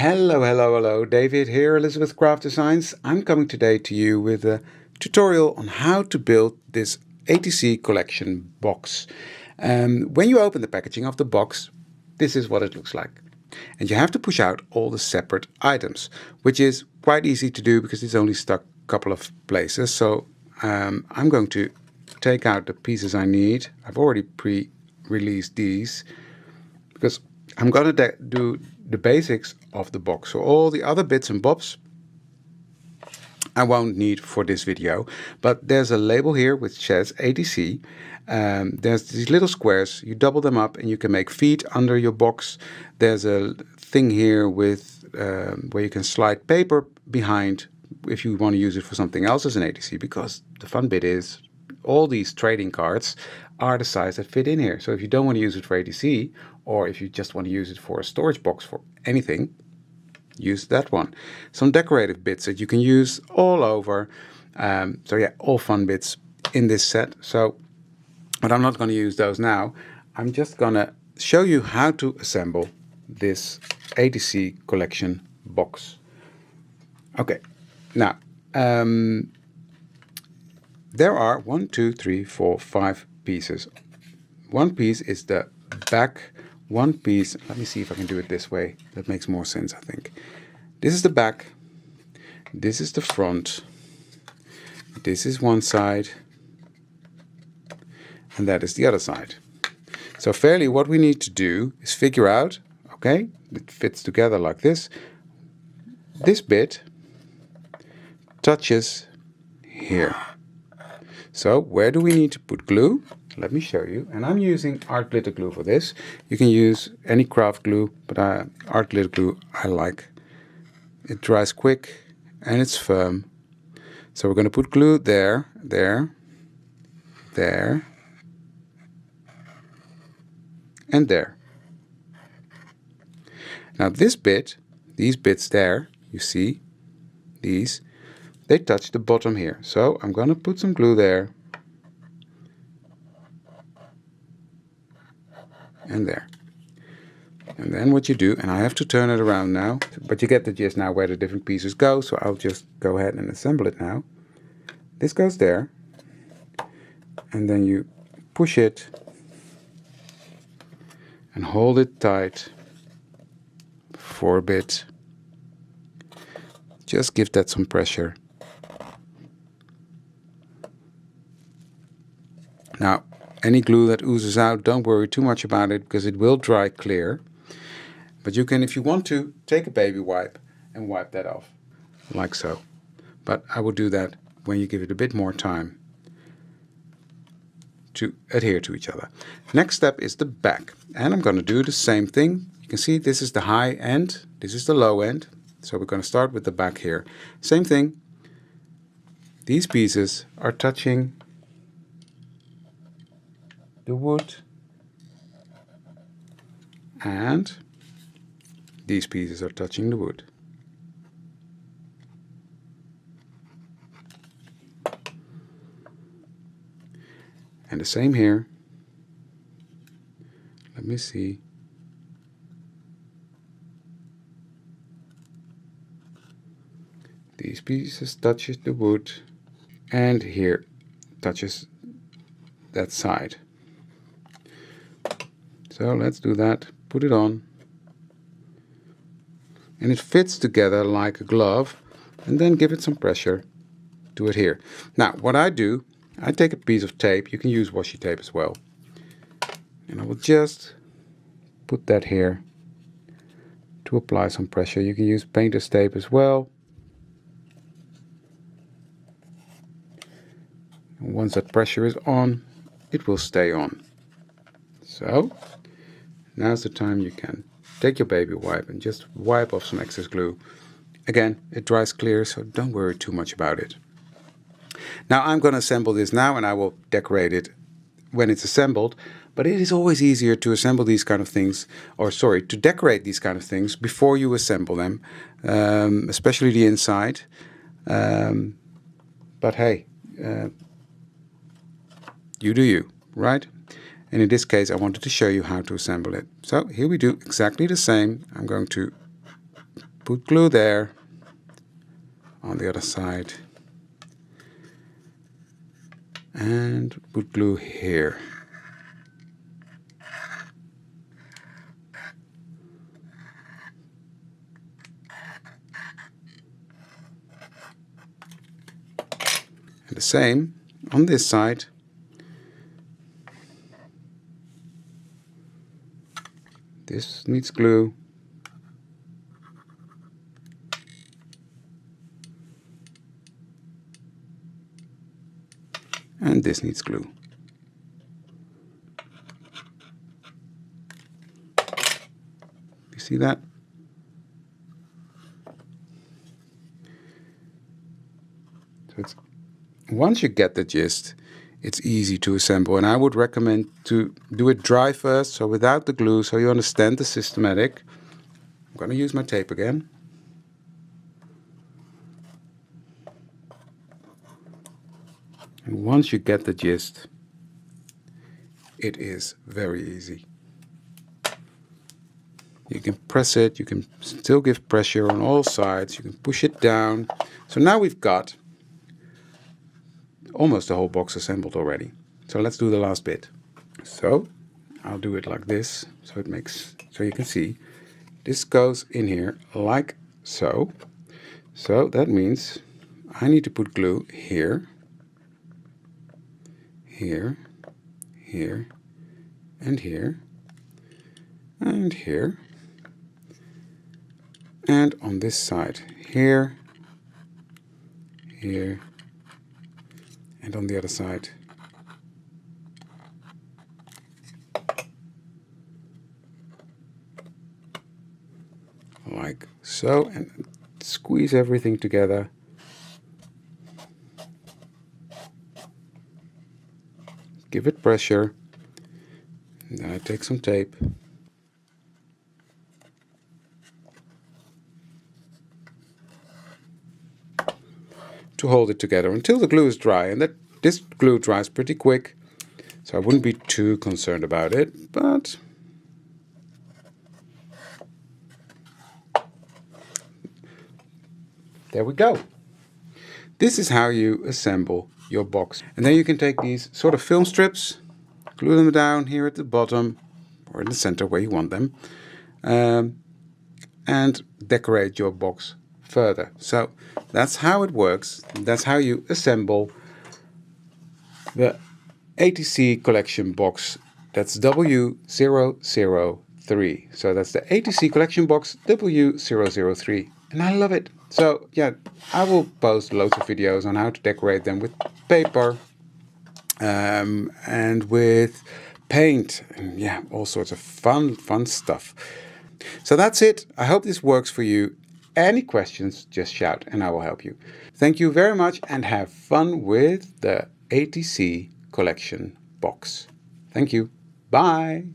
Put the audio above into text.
Hello, David here, Elizabeth Craft Designs. I'm coming today to you with a tutorial on how to build this ATC collection box. When you open the packaging of the box, this is what it looks like. And you have to push out all the separate items, which is quite easy to do because it's only stuck a couple of places. So I'm going to take out the pieces I need. I've already pre-released these because I'm going to do the basics of the box. So all the other bits and bobs I won't need for this video, but there's a label here which says ATC. There's these little squares, you double them up and you can make feet under your box. There's a thing here with where you can slide paper behind if you want to use it for something else as an ATC, because the fun bit is all these trading cards are the size that fit in here. So if you don't want to use it for ATC, or if you just want to use it for a storage box for anything, use that one. Some decorative bits that you can use all over. So yeah, all fun bits in this set. So, but I'm not going to use those now. I'm just going to show you how to assemble this ATC collection box. Okay, now there are 1, 2, 3, 4, 5 pieces. One piece is the back. One piece, let me see if I can do it this way. That makes more sense, I think. This is the back. This is the front. This is one side. And that is the other side. So fairly what we need to do is figure out, okay, it fits together like this. This bit touches here. So where do we need to put glue? Let me show you. And I'm using art glitter glue for this. You can use any craft glue, but art glitter glue I like. It dries quick and it's firm. So we're going to put glue there, there, there, and there. Now this bit, these bits there, you see, these, they touch the bottom here. So I'm going to put some glue there. And there. And then what you do, and I have to turn it around now, but you get the gist now where the different pieces go, so I'll just go ahead and assemble it now. This goes there, and then you push it and hold it tight for a bit. Just give that some pressure. Now, any glue that oozes out, don't worry too much about it because it will dry clear. But you can, if you want to, take a baby wipe and wipe that off, like so. But I will do that when you give it a bit more time to adhere to each other. Next step is the back. And I'm going to do the same thing. You can see this is the high end, this is the low end. So we're going to start with the back here. Same thing. These pieces are touching the wood, and these pieces are touching the wood. And the same here. Let me see. These pieces touches the wood, and here touches that side. So let's do that, put it on, and it fits together like a glove, and then give it some pressure to adhere. Now what I do, I take a piece of tape, you can use washi tape as well, and I will just put that here to apply some pressure. You can use painter's tape as well. And once that pressure is on, it will stay on. So now's the time you can take your baby wipe and just wipe off some excess glue. Again, it dries clear, so don't worry too much about it. Now I'm going to assemble this now, and I will decorate it when it's assembled. But it is always easier to assemble these kind of things, or sorry, to decorate these kind of things before you assemble them, especially the inside. But hey, you do you, right? And in this case, I wanted to show you how to assemble it. So here we do exactly the same. I'm going to put glue there, on the other side, and put glue here. And the same on this side. This needs glue. And this needs glue. You see that? So once you get the gist, it's easy to assemble, and I would recommend to do it dry first, so without the glue, so you understand the systematic. I'm going to use my tape again. And once you get the gist, it is very easy. You can press it, you can still give pressure on all sides, you can push it down. So now we've got almost the whole box assembled already. So let's do the last bit. So I'll do it like this, so you can see this goes in here like so. So that means I need to put glue here, here, here, and here, and here, and on this side here, here, and on the other side. Like so, and squeeze everything together. Give it pressure. And then I take some tape. To hold it together until the glue is dry, and this glue dries pretty quick, so I wouldn't be too concerned about it, but there we go. This is how you assemble your box. And then you can take these sort of film strips, glue them down here at the bottom or in the center where you want them, and decorate your box further. So that's how it works. That's how you assemble the ATC collection box. That's W003. So that's the ATC collection box W003. And I love it. So yeah, I will post loads of videos on how to decorate them with paper and with paint, and yeah, all sorts of fun stuff. So that's it. I hope this works for you. Any questions, just shout and I will help you. Thank you very much and have fun with the ATC collection box. Thank you. Bye.